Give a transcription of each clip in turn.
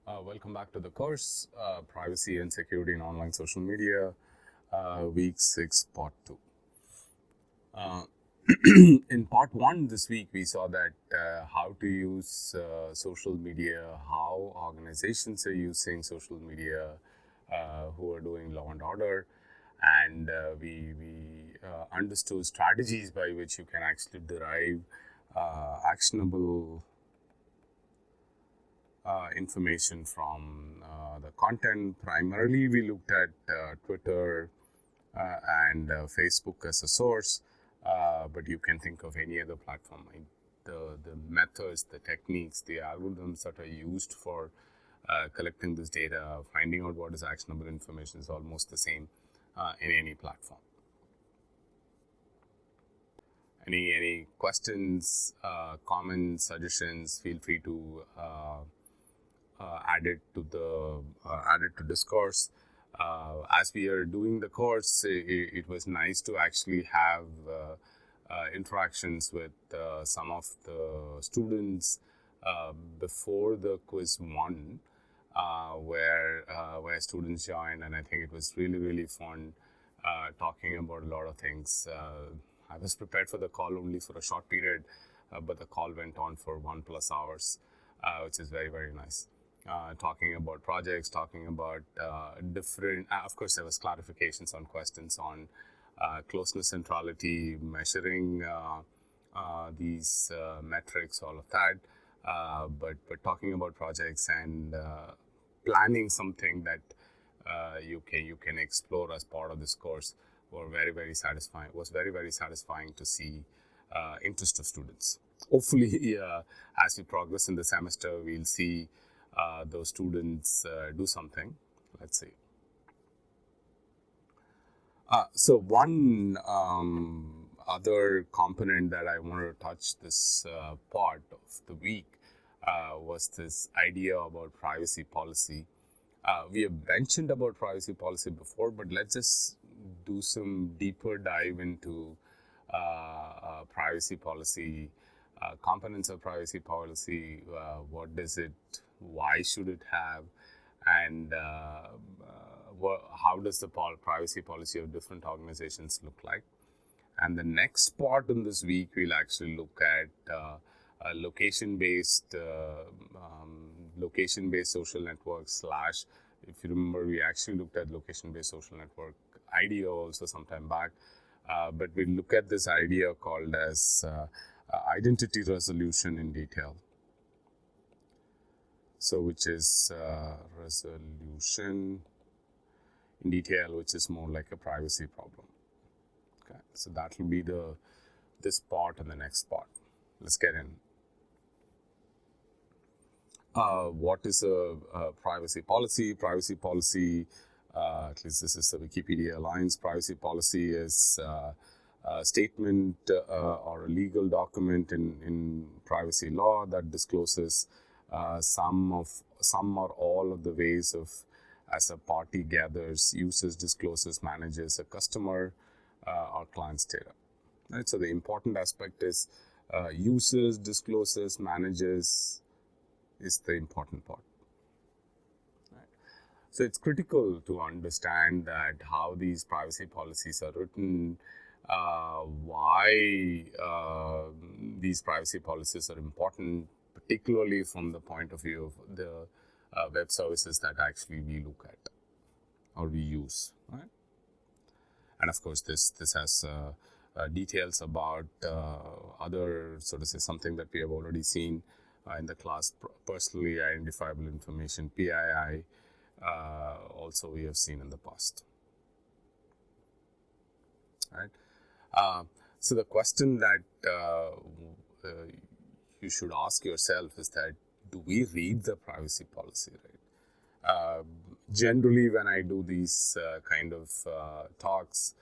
Welcome back to the course, Privacy and Security in Online Social Media, Week 6, Part 2. Uh, in Part 1 this week, we saw that how to use social media, how organizations are using social media, who are doing law and order, and we understood strategies by which you can actually derive actionable information from the content. Primarily, we looked at Twitter and Facebook as a source, but you can think of any other platform. Like the methods, the techniques, the algorithms that are used for collecting this data, finding out what is actionable information is almost the same in any platform. Any questions, comments, suggestions? Feel free to add it to discourse. As we are doing the course, it was nice to actually have interactions with some of the students before the quiz 1, where students joined, and I think it was really fun talking about a lot of things. I was prepared for the call only for a short period, but the call went on for 1+ hours, which is very nice. Talking about projects, talking about different, of course, there was clarifications on questions on closeness centrality, measuring these metrics, all of that. But talking about projects and planning something that you can explore as part of this course were very satisfying. Was very satisfying to see interest of students. Hopefully, as we progress in the semester, we'll see those students do something. Let's see. So one other component that I wanted to touch this part of the week was this idea about privacy policy. We have mentioned about privacy policy before, but let's just do some deeper dive into privacy policy, components of privacy policy, what does it, why should it have, and how does the privacy policy of different organizations look like. And the next part in this week, we'll actually look at location-based social networks / if you remember, we actually looked at location-based social network idea also sometime back, but we'll look at this idea called as identity resolution in detail. So which is resolution in detail, which is more like a privacy problem. Okay, so that will be this part and the next part. Let's get in. What is a privacy policy? Privacy policy, at least this is the Wikipedia Alliance. Privacy policy is a statement or a legal document in privacy law that discloses some or all of the ways of as a party gathers, uses, discloses, manages a customer or client's data. Right? So the important aspect is uses, discloses, manages is the important part. Right? So it's critical to understand that how these privacy policies are written, why these privacy policies are important, particularly from the point of view of the web services that actually we look at or we use, right? And of course, this has details about other, so to say, something that we have already seen in the class, personally identifiable information, PII, also we have seen in the past, right? So the question that you should ask yourself is that, do we read the privacy policy, right? Generally, when I do these kind of talks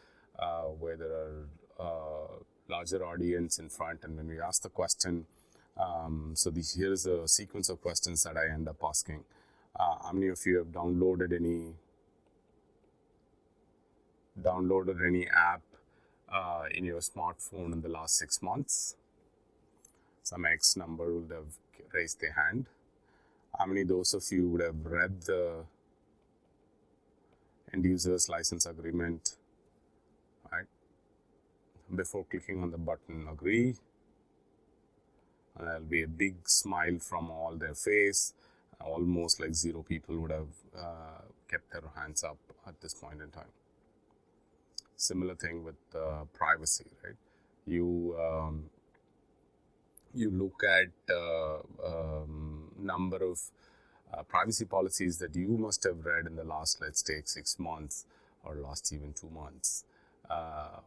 where there are larger audience in front, and when we ask the question, so here is a sequence of questions that I end up asking. How many of you have downloaded any app in your smartphone in the last 6 months? Some X number would have raised their hand. How many of those of you would have read the end user's license agreement, right, before clicking on the button agree? And there'll be a big smile from all their face. Almost like 0 people would have kept their hands up at this point in time. Similar thing with privacy, right? You look at number of privacy policies that you must have read in the last, let's take 6 months, or last even 2 months,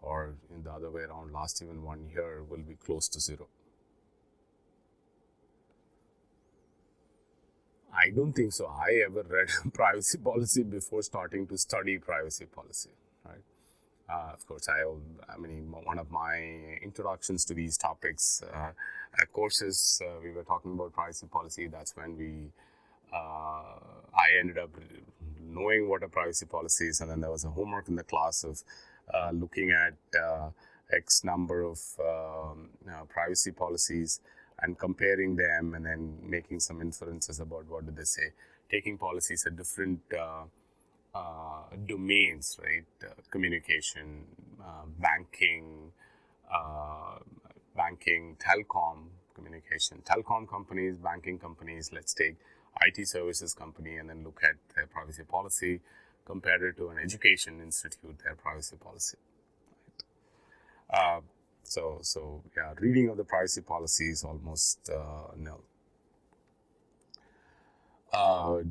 or in the other way around, last even 1 year, will be close to 0. I don't think so. I ever read privacy policy before starting to study privacy policy, right? Of course, I mean, one of my introductions to these topics courses, we were talking about privacy policy. That's when I ended up knowing what a privacy policy is, and then there was a homework in the class of looking at X number of privacy policies and comparing them, and then making some inferences about what did they say. Taking policies at different domains, right? Communication, banking, telecom, communication, telecom companies, banking companies. Let's take IT services company and then look at their privacy policy, compared it to an education institute, their privacy policy. Right? So yeah, reading of the privacy policy is almost nil.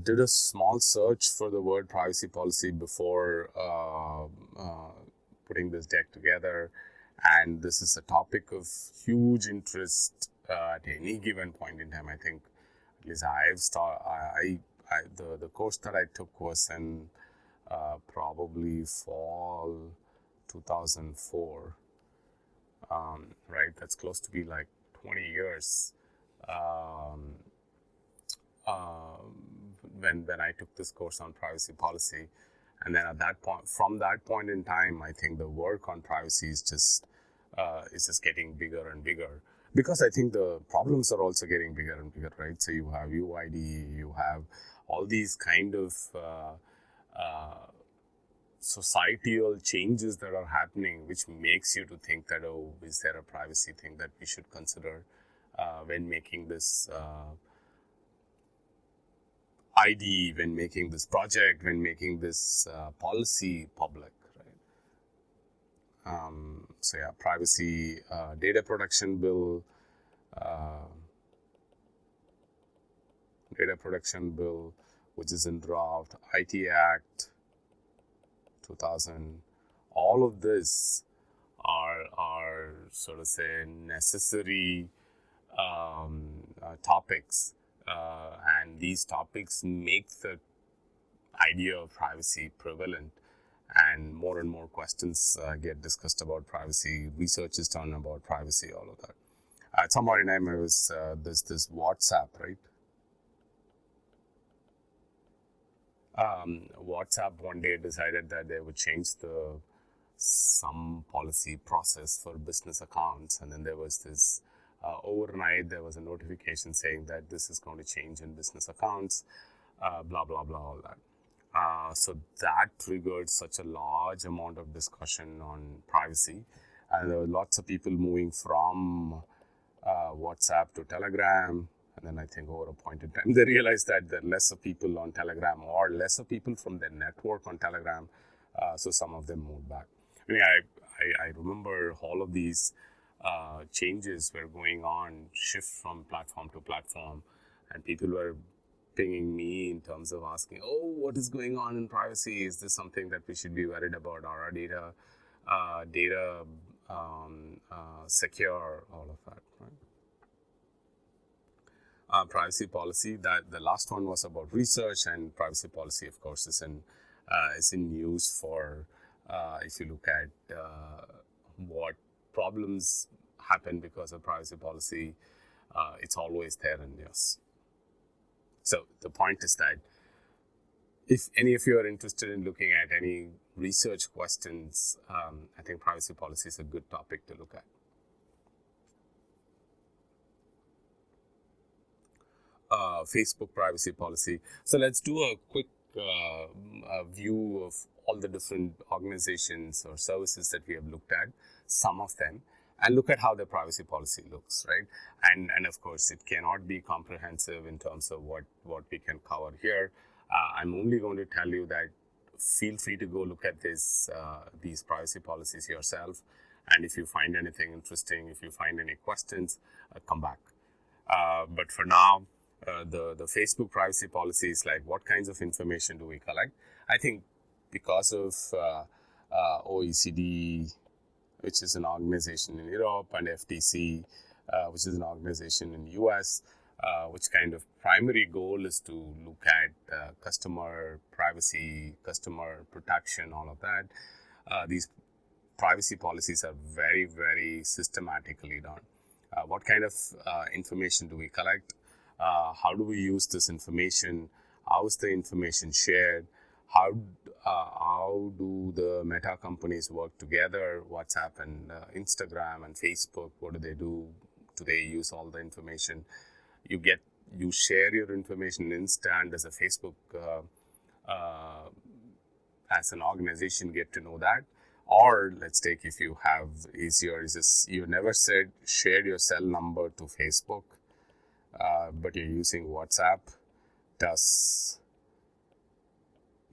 Did a small search for the word privacy policy before putting this deck together, and this is a topic of huge interest at any given point in time. I think at least the course that I took was in probably fall 2004. Right, that's close to be like 20 years when I took this course on privacy policy. And then at that point, from that point in time, I think the work on privacy is just getting bigger and bigger, because I think the problems are also getting bigger and bigger, right? So you have UID, you have all these kind of societal changes that are happening, which makes you to think that, oh, is there a privacy thing that we should consider when making this ID, when making this project, when making this policy public, right? So yeah, privacy data protection bill, which is in draft, IT Act 2000, all of this are sort of say necessary topics, and these topics make the idea of privacy prevalent, and more questions get discussed about privacy. Research is done about privacy, all of that. At some point in time, I was this WhatsApp, right? WhatsApp one day decided that they would change some policy process for business accounts, and then there was this overnight there was a notification saying that this is going to change in business accounts, blah blah blah, all that. So that triggered such a large amount of discussion on privacy, and there were lots of people moving from WhatsApp to Telegram. And then I think over a point in time, they realized that there are lesser people on Telegram, or lesser people from their network on Telegram. So some of them moved back. I mean, I remember all of these changes were going on, shift from platform to platform, and people were pinging me in terms of asking, oh, what is going on in privacy? Is this something that we should be worried about? Are our data secure? All of that, right? Privacy policy, that the last one was about research, and privacy policy, of course, is in use for if you look at what problems happen because of privacy policy, it's always there in news. So the point is that if any of you are interested in looking at any research questions, I think privacy policy is a good topic to look at. Facebook privacy policy. So let's do a quick view of all the different organizations or services that we have looked at, some of them, and look at how their privacy policy looks, right? And of course, it cannot be comprehensive in terms of what we can cover here. I'm only going to tell you that feel free to go look at these privacy policies yourself. And if you find anything interesting, if you find any questions, come back. But for now, the Facebook privacy policy is like, what kinds of information do we collect? I think because of OECD, which is an organization in Europe, and FTC, which is an organization in the US, which kind of primary goal is to look at customer privacy, customer protection, all of that. These privacy policies are very, very systematically done. What kind of information do we collect? How do we use this information? How is the information shared? How do the meta companies work together? WhatsApp and Instagram and Facebook, what do they do? Do they use all the information? You share your information instant. As a Facebook, as an organization, get to know that. Or let's take, if you have easier, is this, you never shared your cell number to Facebook, but you're using WhatsApp. Does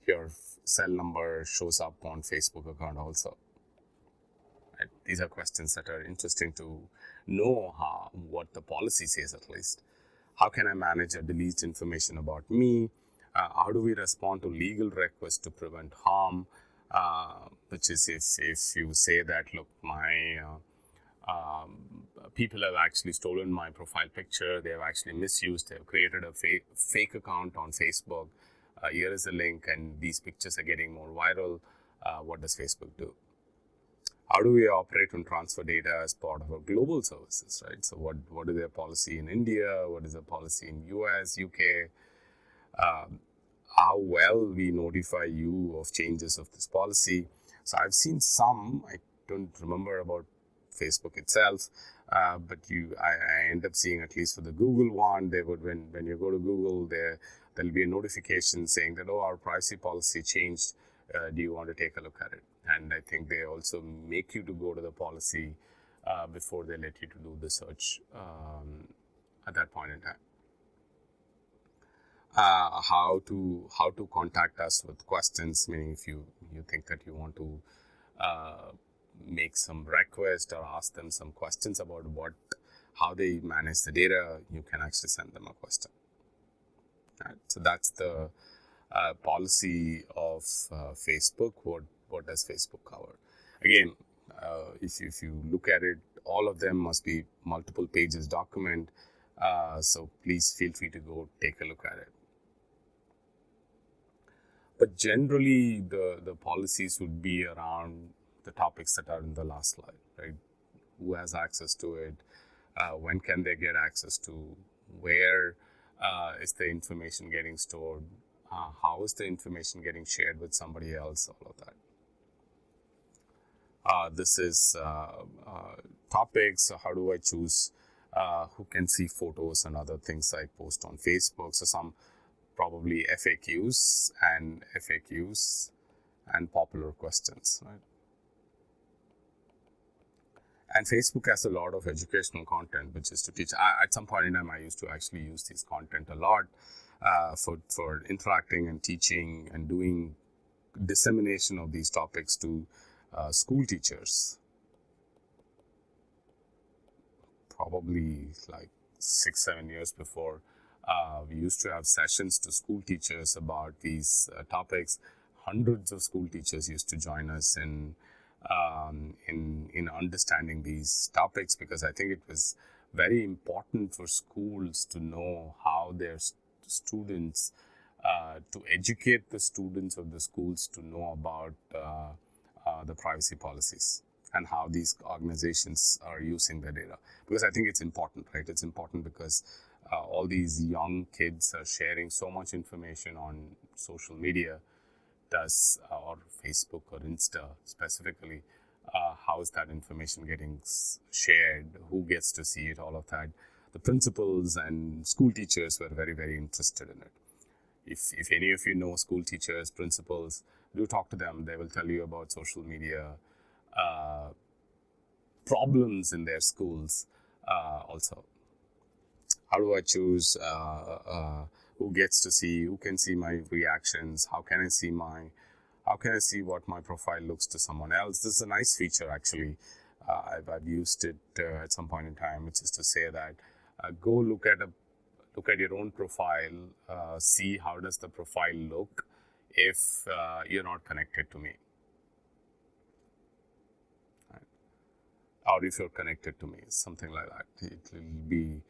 your cell number shows up on Facebook account also? Right? These are questions that are interesting to know what the policy says, at least. How can I manage or delete information about me? How do we respond to legal requests to prevent harm? Which is if you say that, look, my people have actually stolen my profile picture, they have actually misused, they have created a fake account on Facebook, here is a link and these pictures are getting more viral, what does Facebook do? How do we operate and transfer data as part of our global services, right? So what is their policy in India? What is the policy in US, UK? How well we notify you of changes of this policy. So I've seen some, I don't remember about Facebook itself, but I end up seeing, at least for the Google one, they would, when you go to Google, there'll be a notification saying that, oh, our privacy policy changed. Do you want to take a look at it? And I think they also make you to go to the policy before they let you to do the search at that point in time. How to contact us with questions, meaning if you think that you want to make some request or ask them some questions about how they manage the data, you can actually send them a question. Right? So that's the policy of Facebook. What does Facebook cover? Again, if you look at it, all of them must be multiple pages document. So please feel free to go take a look at it. But generally, the policies would be around the topics that are in the last slide, right? Who has access to it? When can they get access to? Where is the information getting stored? How is the information getting shared with somebody else? All of that. This is topics. So how do I choose who can see photos and other things I post on Facebook? So some probably FAQs and popular questions, right? And Facebook has a lot of educational content, which is to teach. At some point in time, I used to actually use this content a lot for interacting and teaching and doing dissemination of these topics to school teachers. Probably like 6-7 years before, we used to have sessions to school teachers about these topics. Hundreds of school teachers used to join us in understanding these topics, because I think it was very important for schools to know how their students, to educate the students of the schools to know about the privacy policies and how these organizations are using the data. Because I think it's important, right? It's important because all these young kids are sharing so much information on social media, or Facebook or Insta specifically. How is that information getting shared? Who gets to see it? All of that. the principals and school teachers were very, very interested in it. If any of you know school teachers, principals, do talk to them. They will tell you about social media problems in their schools also. How do I choose who gets to see, who can see my reactions? How can I see what my profile looks to someone else? This is a nice feature, actually. I've used it at some point in time, which is to say that go look at your own profile, see how does the profile look if you're not connected to me, right? Or if you're connected to me, something like that. It will be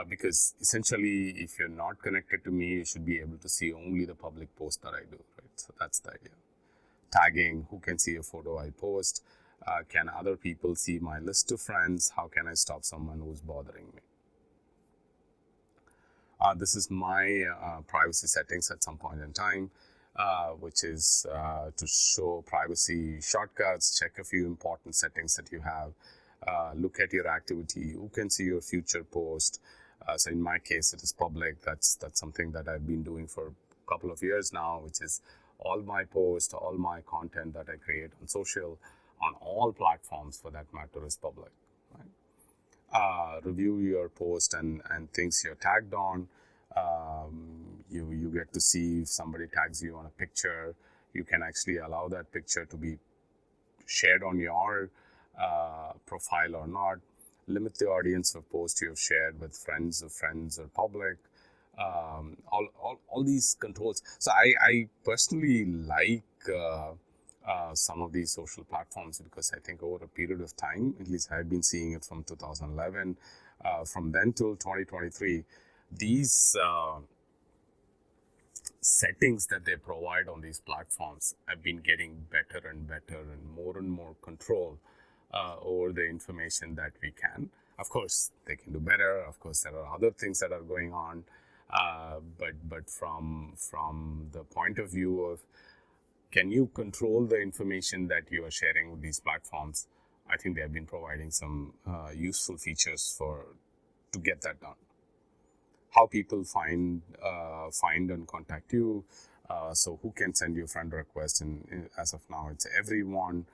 because essentially, if you're not connected to me, you should be able to see only the public post that I do, right? So that's the idea. Tagging, who can see a photo I post? Can other people see my list of friends? How can I stop someone who's bothering me? This is my privacy settings at some point in time, which is to show privacy shortcuts, check a few important settings that you have, look at your activity, who can see your future post. So in my case, it is public. That's something that I've been doing for a couple of years now, which is all my posts, all my content that I create on social, on all platforms for that matter, is public. Right? Review your post and things you're tagged on. You get to see if somebody tags you on a picture. You can actually allow that picture to be shared on your profile or not. Limit the audience of posts you have shared with friends of friends or public. All these controls. So I personally like some of these social platforms because I think over a period of time, at least I've been seeing it from 2011, from then till 2023, these settings that they provide on these platforms have been getting better and better and more control over the information that we can. Of course, they can do better. Of course, there are other things that are going on. But from the point of view of can you control the information that you are sharing with these platforms, I think they have been providing some useful features to get that done. How people find and contact you. So who can send you a friend request? And as of now, it's everyone.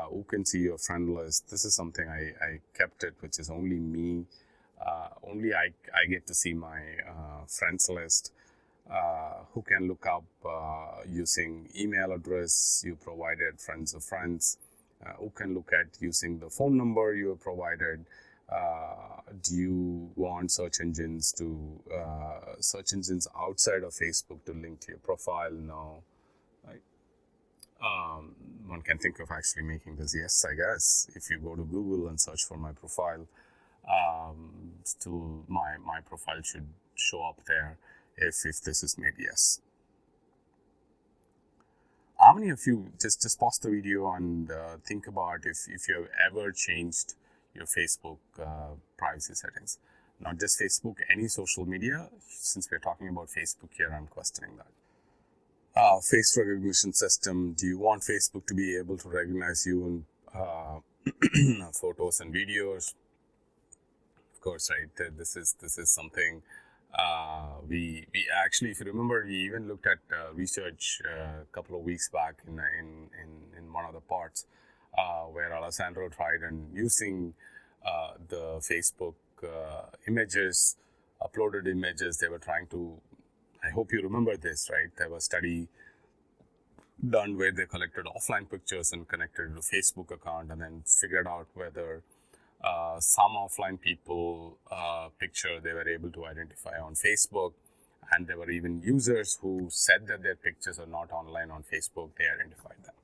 Who can see your friend list? This is something I kept it, which is only me. Only I get to see my friends list. Who can look up using email address you provided, friends of friends. Who can look at using the phone number you have provided. Do you want search engines outside of Facebook to link to your profile? No. Right? One can think of actually making this yes, I guess. If you go to Google and search for my profile, still my profile should show up there if this is made yes. How many of you, just pause the video and think about if you have ever changed your Facebook privacy settings? Not just Facebook, any social media. Since we're talking about Facebook here, I'm questioning that. Face recognition system. Do you want Facebook to be able to recognize you in photos and videos? Of course, right. This is something we actually, if you remember, we even looked at research a couple of weeks back in one of the parts where Alessandro tried and using the Facebook images, uploaded images. They were trying to. I hope you remember this, right? There was a study done where they collected offline pictures and connected it to Facebook account and then figured out whether some offline people picture they were able to identify on Facebook, and there were even users who said that their pictures are not online on Facebook. They identified them.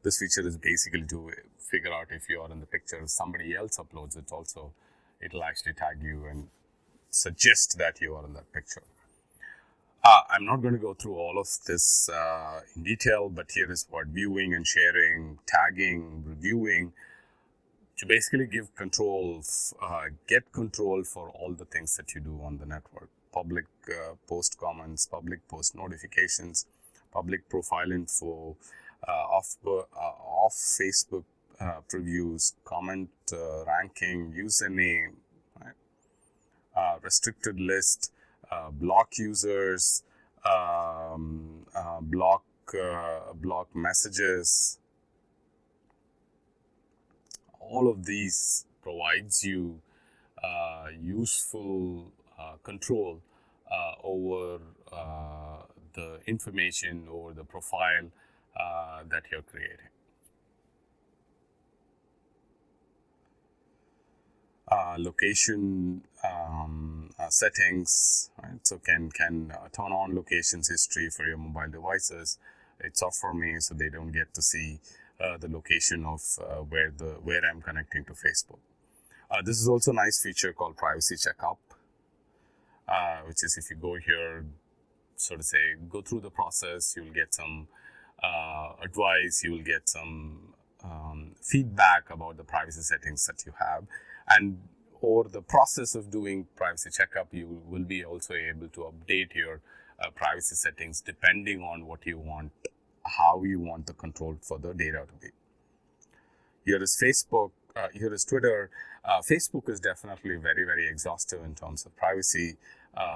This feature is basically to figure out if you are in the picture. If somebody else uploads it also, it'll actually tag you and suggest that you are in that picture. I'm not going to go through all of this in detail, but here is what viewing and sharing, tagging, reviewing, to basically give control, get control for all the things that you do on the network. Public post comments, public post notifications, public profile info, off Facebook previews, comment ranking, username, restricted list, block users, block messages. All of these provides you useful control over the information or the profile that you're creating. Location settings, right? So can turn on locations history for your mobile devices. It's off for me, so they don't get to see the location of where I'm connecting to Facebook. This is also a nice feature called privacy checkup, which is if you go here, so to say, go through the process, you'll get some advice, you will get some feedback about the privacy settings that you have, and over the process of doing privacy checkup, you will be also able to update your privacy settings depending on what you want, how you want the control for the data to be. Here is Facebook, here is Twitter. Facebook is definitely very, very exhaustive in terms of privacy.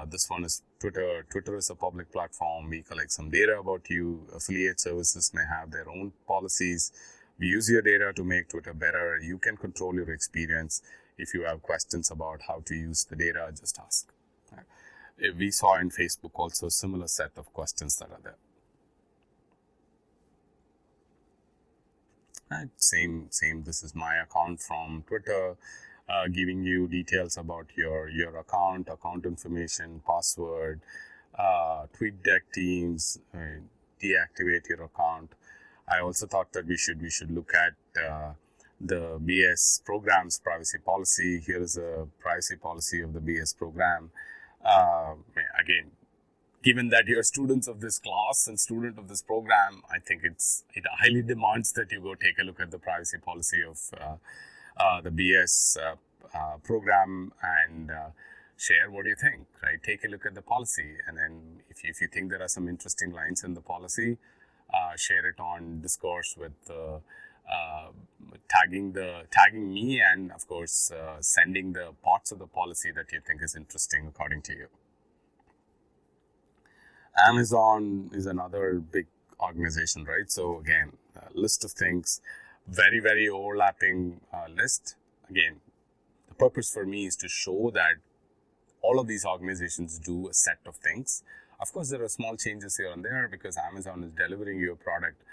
This one is Twitter. Twitter is a public platform. We collect some data about you. Affiliate services may have their own policies. We use your data to make Twitter better. You can control your experience. If you have questions about how to use the data, just ask. We saw in Facebook also a similar set of questions that are there. Right. Same. This is my account from Twitter, giving you details about your account information, password, tweet deck teams, deactivate your account. I also thought that we should look at the BS program's privacy policy. Here is a privacy policy of the BS program. Again, given that you're students of this class and student of this program, I think it highly demands that you go take a look at the privacy policy of the BS program and share what you think, right? Take a look at the policy, and then if you think there are some interesting lines in the policy, share it on Discourse with tagging me, and of course sending the parts of the policy that you think is interesting according to you. Amazon is another big organization, right? So again, a list of things, very, very overlapping list. Again, the purpose for me is to show that all of these organizations do a set of things. Of course, there are small changes here and there because Amazon is delivering your product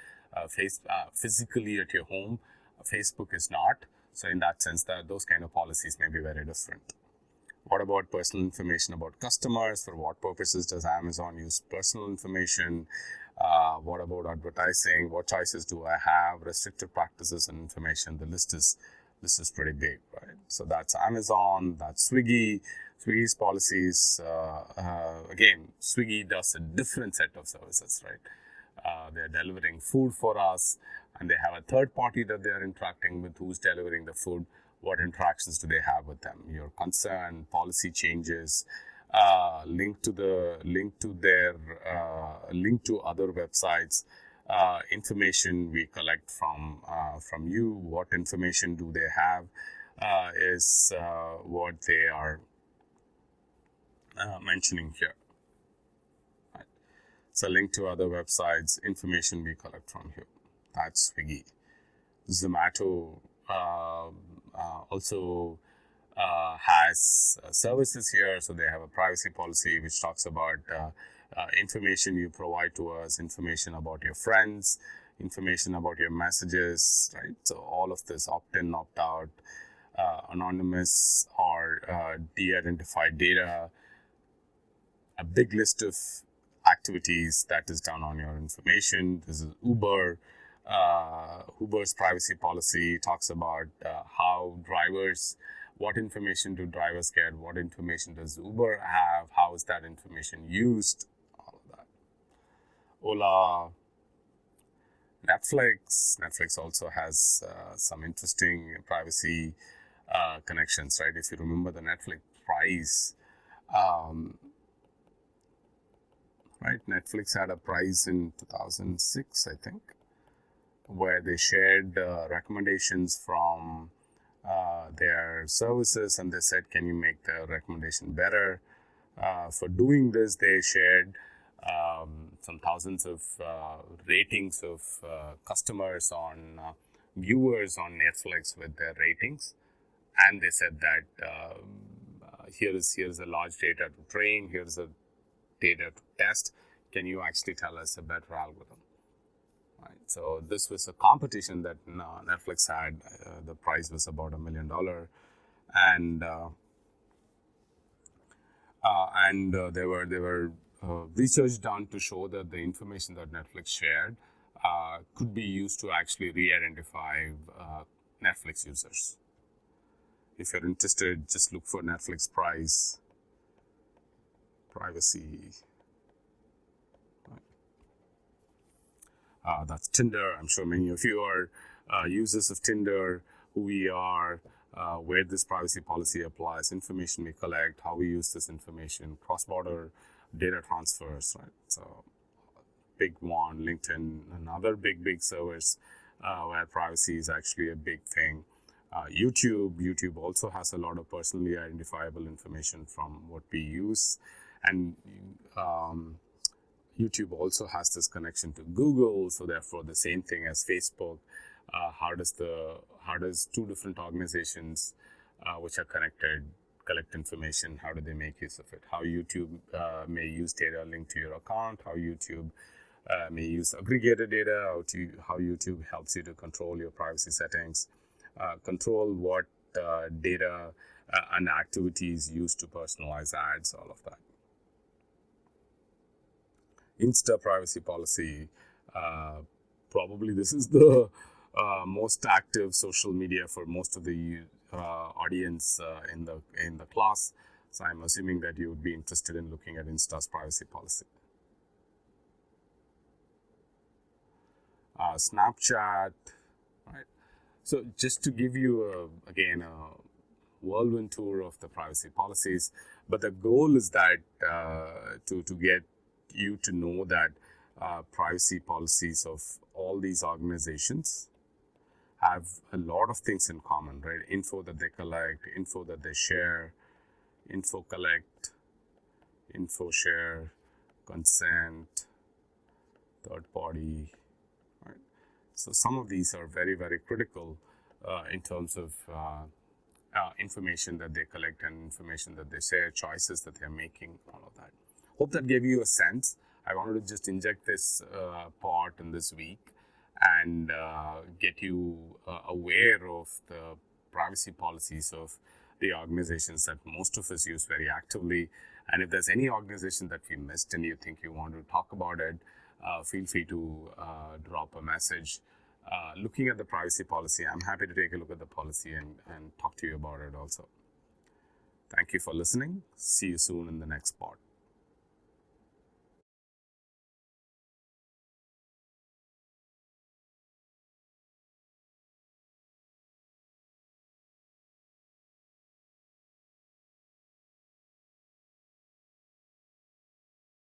physically at your home. Facebook is not. So in that sense, those kind of policies may be very different. What about personal information about customers? For what purposes does Amazon use personal information? What about advertising? What choices do I have? Restricted practices and information. The list is pretty big, right? So that's Amazon, that's Swiggy. Swiggy's policies, again, Swiggy does a different set of services, right? They're delivering food for us, and they have a third party that they're interacting with who's delivering the food. What interactions do they have with them? Your concern, policy changes, link to other websites, information we collect from you. What information do they have is what they are mentioning here. Right. So link to other websites, information we collect from here. That's Swiggy. Zomato also has services here, so they have a privacy policy which talks about information you provide to us, information about your friends, information about your messages, right? So all of this opt-in, opt-out, anonymous or de-identified data, a big list of activities that is done on your information. This is Uber. Uber's privacy policy talks about how drivers, what information do drivers get, what information does Uber have, how is that information used, all of that. Ola, Netflix also has some interesting privacy connections, right? If you remember the Netflix prize, right? Netflix had a prize in 2006, I think, where they shared recommendations from their services, and they said, can you make the recommendation better? For doing this, they shared some thousands of ratings of customers on viewers on Netflix with their ratings, and they said that here is a large data to train, here's a data to test. Can you actually tell us a better algorithm? Right. So this was a competition that Netflix had. The prize was about $1 million, and there were research done to show that the information that Netflix shared could be used to actually re-identify Netflix users. If you're interested, just look for Netflix privacy. That's Tinder. I'm sure many of you are users of Tinder. Who we are, where this privacy policy applies, information we collect, how we use this information, cross-border data transfers, right? So, big one, LinkedIn, and other big servers where privacy is actually a big thing. YouTube also has a lot of personally identifiable information from what we use, and YouTube also has this connection to Google, so therefore the same thing as Facebook. How does two different organizations which are connected collect information? How do they make use of it? How YouTube may use data linked to your account? How YouTube may use aggregated data? How YouTube helps you to control your privacy settings, control what data and activities used to personalize ads, all of that. Insta privacy policy. Probably this is the most active social media for most of the audience in the class. So I'm assuming that you would be interested in looking at Insta's privacy policy. Snapchat, right? So just to give you again a whirlwind tour of the privacy policies, but the goal is that to get you to know that privacy policies of all these organizations have a lot of things in common, right? Info that they collect, info that they share, info collect, info share, consent, third party, right? So some of these are very, very critical in terms of information that they collect and information that they share, choices that they're making, all of that. Hope that gave you a sense. I wanted to just inject this part in this week and get you aware of the privacy policies of the organizations that most of us use very actively. And if there's any organization that we missed and you think you want to talk about it, feel free to drop a message. Looking at the privacy policy, I'm happy to take a look at the policy and talk to you about it also. Thank you for listening. See you soon in the next part.